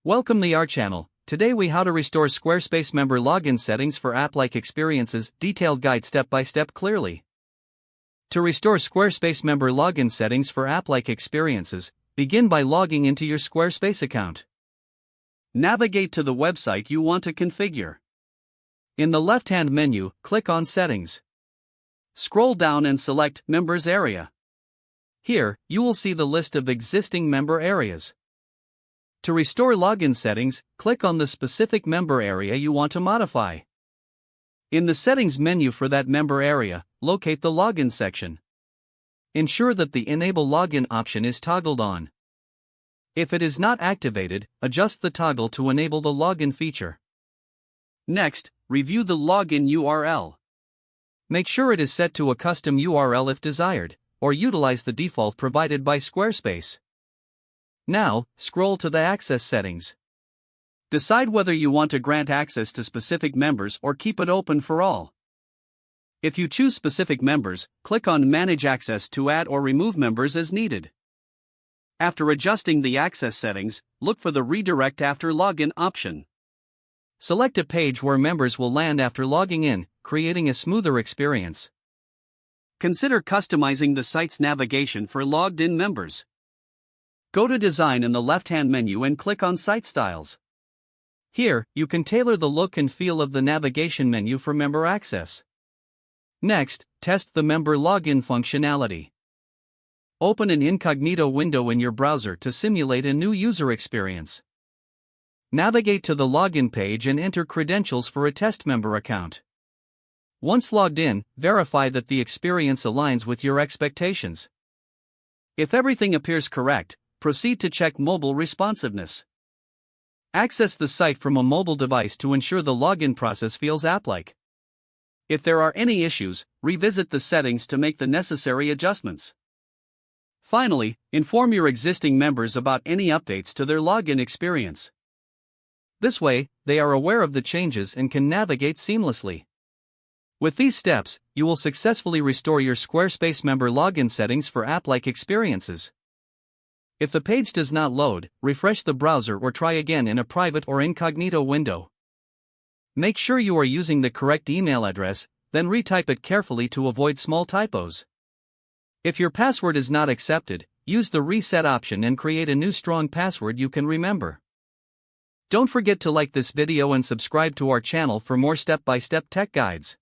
Welcome to our channel. Today we how to restore Squarespace member login settings for app-like experiences, detailed guide step by step clearly. To restore Squarespace member login settings for app-like experiences, begin by logging into your Squarespace account. Navigate to the website you want to configure. In the left-hand menu, click on Settings. Scroll down and select Members area. Here, you will see the list of existing member areas. To restore login settings, click on the specific member area you want to modify. In the Settings menu for that member area, locate the Login section. Ensure that the Enable Login option is toggled on. If it is not activated, adjust the toggle to enable the login feature. Next, review the login URL. Make sure it is set to a custom URL if desired, or utilize the default provided by Squarespace. Now, scroll to the Access settings. Decide whether you want to grant access to specific members or keep it open for all. If you choose specific members, click on Manage Access to add or remove members as needed. After adjusting the access settings, look for the Redirect After Login option. Select a page where members will land after logging in, creating a smoother experience. Consider customizing the site's navigation for logged-in members. Go to Design in the left-hand menu and click on Site Styles. Here, you can tailor the look and feel of the navigation menu for member access. Next, test the member login functionality. Open an incognito window in your browser to simulate a new user experience. Navigate to the login page and enter credentials for a test member account. Once logged in, verify that the experience aligns with your expectations. If everything appears correct, proceed to check mobile responsiveness. Access the site from a mobile device to ensure the login process feels app-like. If there are any issues, revisit the settings to make the necessary adjustments. Finally, inform your existing members about any updates to their login experience. This way, they are aware of the changes and can navigate seamlessly. With these steps, you will successfully restore your Squarespace member login settings for app-like experiences. If the page does not load, refresh the browser or try again in a private or incognito window. Make sure you are using the correct email address, then retype it carefully to avoid small typos. If your password is not accepted, use the Reset option and create a new strong password you can remember. Don't forget to like this video and subscribe to our channel for more step-by-step tech guides.